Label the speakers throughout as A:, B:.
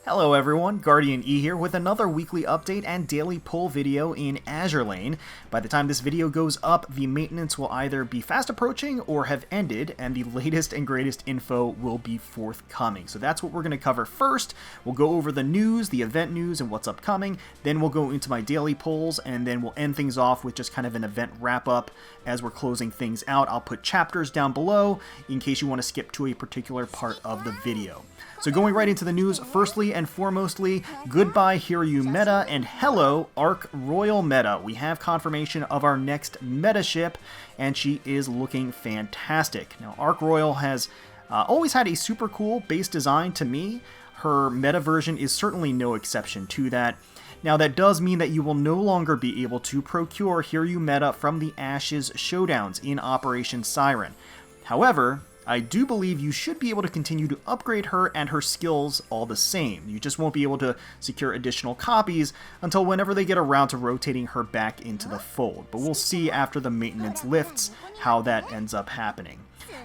A: Hello everyone, GuardianE here with another weekly update and daily pull video in Azur Lane. By the time this video goes up, the maintenance will either be fast approaching or have ended, and the latest and greatest info will be forthcoming. So that's what we're going to cover first. We'll go over the news, the event news, and what's upcoming. Then we'll go into my daily pulls, and then we'll end things off with just kind of an event wrap-up as we're closing things out. I'll put chapters down below in case you want to skip to a particular part of the video. So going right into the news, firstly and foremostly, goodbye Hiryu Meta and hello Ark Royal Meta. We have confirmation of our next meta ship, and she is looking fantastic. Now, Ark Royal has always had a super cool base design to me. Her meta version is certainly no exception to that. Now, that does mean that you will no longer be able to procure Hiryu Meta from the Ashes showdowns in Operation Siren. However, I do believe you should be able to continue to upgrade her and her skills all the same. You just won't be able to secure additional copies until whenever they get around to rotating her back into the fold. But we'll see after the maintenance lifts how that ends up happening.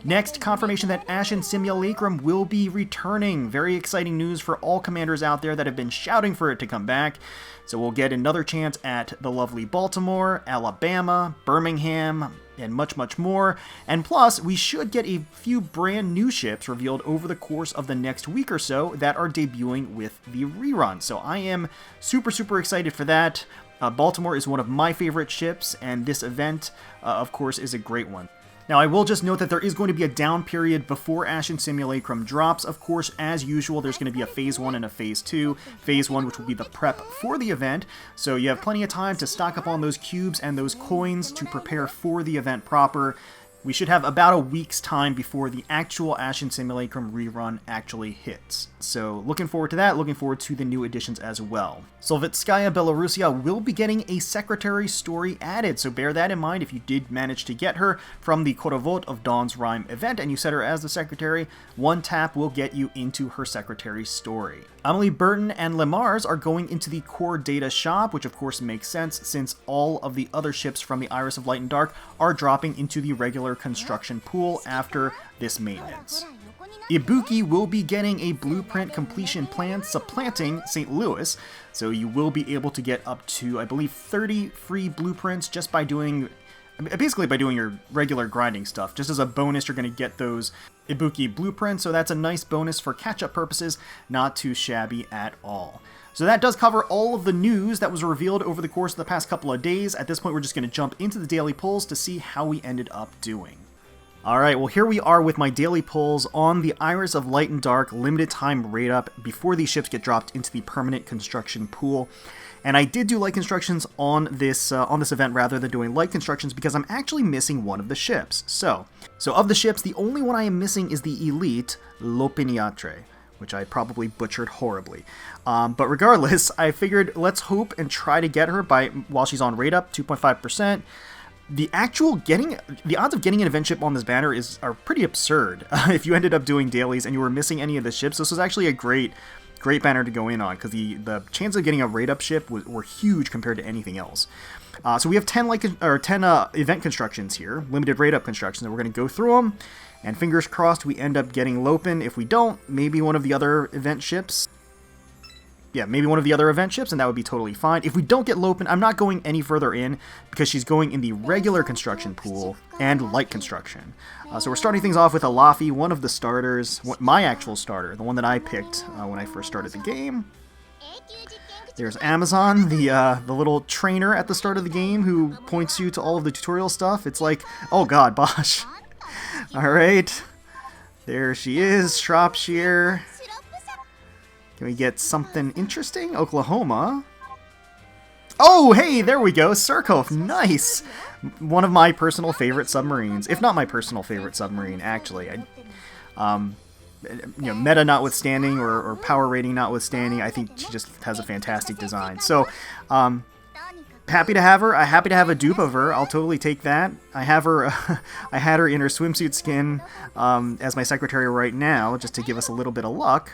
A: Next, confirmation that Ashen Simulacrum will be returning. Very exciting news for all commanders out there that have been shouting for it to come back. So we'll get another chance at the lovely Baltimore, Alabama, Birmingham, and much, much more. And plus, we should get a few brand new ships revealed over the course of the next week or so that are debuting with the rerun. So I am super, super excited for that. Baltimore is one of my favorite ships, and this event, of course, is a great one. Now, I will just note that there is going to be a down period before Ashen Simulacrum drops. Of course, as usual, there's going to be a Phase 1 and a Phase 2. Phase 1, which will be the prep for the event, so you have plenty of time to stock up on those cubes and those coins to prepare for the event proper. We should have about a week's time before the actual Ashen Simulacrum rerun actually hits. So looking forward to that, looking forward to the new additions as well. Sovetskaya Belorussiya will be getting a secretary story added, so bear that in mind if you did manage to get her from the Korovot of Dawn's Rime event and you set her as the secretary. One tap will get you into her secretary story. Amelie Burton and Lemars are going into the core data shop, which of course makes sense since all of the other ships from the Iris of Light and Dark are dropping into the regular construction pool after this maintenance. Ibuki will be getting a blueprint completion plan supplanting St. Louis, so you will be able to get up to, I believe, 30 free blueprints just by doing, basically by doing your regular grinding stuff. Just as a bonus, you're going to get those Ibuki blueprints, so that's a nice bonus for catch-up purposes, not too shabby at all. So that does cover all of the news that was revealed over the course of the past couple of days. At this point, we're just going to jump into the daily polls to see how we ended up doing. Alright, well here we are with my daily polls on the Iris of Light and Dark limited time raid up before these ships get dropped into the permanent construction pool. And I did do light constructions on this event rather than doing light constructions because I'm actually missing one of the ships. So of the ships, the only one I am missing is the Elite Lopiniatre, which I probably butchered horribly. But regardless, I figured let's hope and try to get her while she's on raid up, 2.5%. The odds of getting an event ship on this banner are pretty absurd. If you ended up doing dailies and you were missing any of the ships, this was actually a great banner to go in on because the chance of getting a raid up ship were huge compared to anything else. So we have 10 event constructions here, limited raid up constructions, and we're going to go through them. And fingers crossed we end up getting Lopin. If we don't, maybe one of the other event ships. Yeah, maybe one of the other event ships, and that would be totally fine. If we don't get Lopin, I'm not going any further in, because she's going in the regular construction pool and light construction. So we're starting things off with Alafi, one of the starters, my actual starter, the one that I picked when I first started the game. There's Amazon, the little trainer at the start of the game who points you to all of the tutorial stuff. It's like, oh god, Bosch. Alright, there she is, Shropshire. Can we get something interesting? Oklahoma. Oh, hey, there we go. Surkov, nice. One of my personal favorite submarines, if not my personal favorite submarine, actually. Meta notwithstanding or power rating notwithstanding, I think she just has a fantastic design. So, happy to have her. I'm happy to have a dupe of her. I'll totally take that. I have her. I had her in her swimsuit skin as my secretary right now, just to give us a little bit of luck.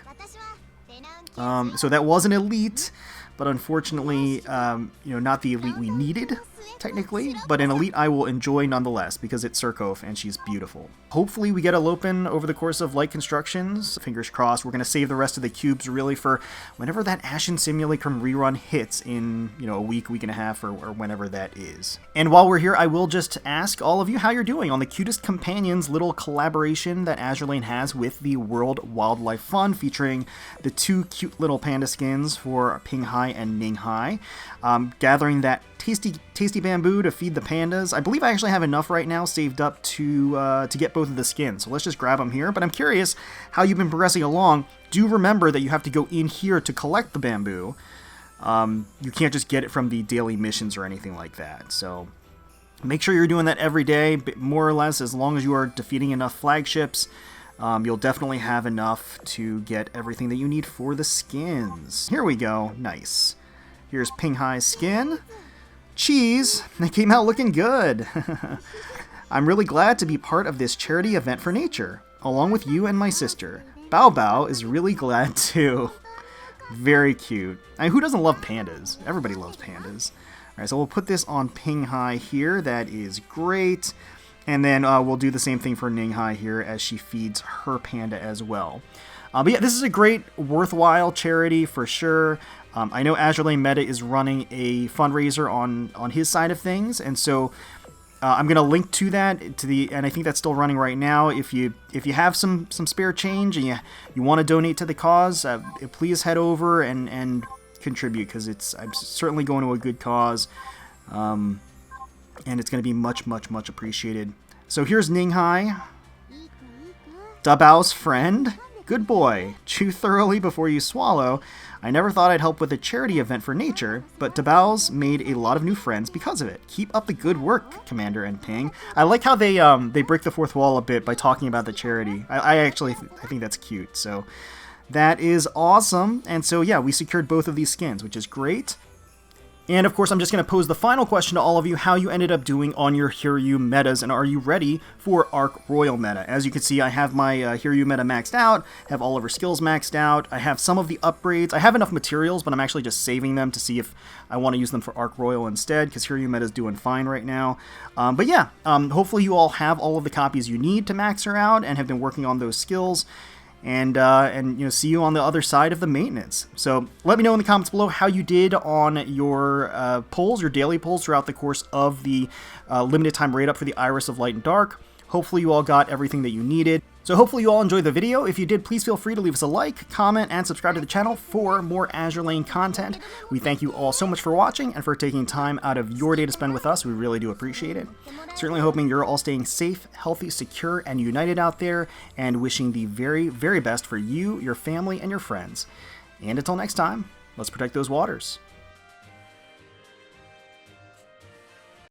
A: So that was an elite, but unfortunately, not the elite we needed. technically, but in Elite I will enjoy nonetheless because it's Surcof and she's beautiful. Hopefully we get a Lopen over the course of Light Constructions. Fingers crossed. We're going to save the rest of the cubes really for whenever that Ashen Simulacrum Rerun hits in, you know, a week and a half, or whenever that is. And while we're here, I will just ask all of you how you're doing on the Cutest Companions little collaboration that Azur Lane has with the World Wildlife Fund, featuring the 2 cute little panda skins for Pinghai and Ninghai. Gathering that tasty bamboo to feed the pandas. I believe I actually have enough right now saved up to get both of the skins, so let's just grab them here. But I'm curious how you've been progressing along. Do remember that you have to go in here to collect the bamboo. You can't just get it from the daily missions or anything like that, so make sure you're doing that every day, more or less. As long as you are defeating enough flagships, you'll definitely have enough to get everything that you need for the skins. Here we go. Nice. Here's Pinghai's skin. Cheese! They came out looking good! I'm really glad to be part of this charity event for nature, along with you and my sister. Bao Bao is really glad too. Very cute. I mean, who doesn't love pandas? Everybody loves pandas. Alright, so we'll put this on Pinghai here. That is great. And then we'll do the same thing for Ninghai here as she feeds her panda as well. But yeah, this is a great, worthwhile charity for sure. I know Azur Lane Meta is running a fundraiser on his side of things, and so I'm going to link to that and I think that's still running right now. If you have some spare change and you want to donate to the cause, please head over and contribute, because I'm certainly going to a good cause, and it's going to be much appreciated. So here's Ninghai, Dabao's friend. Good boy. Chew thoroughly before you swallow. I never thought I'd help with a charity event for nature, but Dabao's made a lot of new friends because of it. Keep up the good work, Commander and Ping. I like how they break the fourth wall a bit by talking about the charity. I think that's cute. So that is awesome. And so yeah, we secured both of these skins, which is great. And of course, I'm just going to pose the final question to all of you, how you ended up doing on your Hiryu metas, and are you ready for Ark Royal Meta? As you can see, I have my Hiryu meta maxed out, have all of her skills maxed out, I have some of the upgrades, I have enough materials, but I'm actually just saving them to see if I want to use them for Ark Royal instead, because Hiryu meta is doing fine right now. But yeah, hopefully you all have all of the copies you need to max her out, and have been working on those skills. And you know, see you on the other side of the maintenance. So let me know in the comments below how you did on your polls, your daily polls throughout the course of the limited time raid up for the Iris of Light and Dark. Hopefully you all got everything that you needed. So hopefully you all enjoyed the video. If you did, please feel free to leave us a like, comment, and subscribe to the channel for more Azur Lane content. We thank you all so much for watching and for taking time out of your day to spend with us. We really do appreciate it. Certainly hoping you're all staying safe, healthy, secure, and united out there, and wishing the very, very best for you, your family, and your friends. And until next time, let's protect those waters.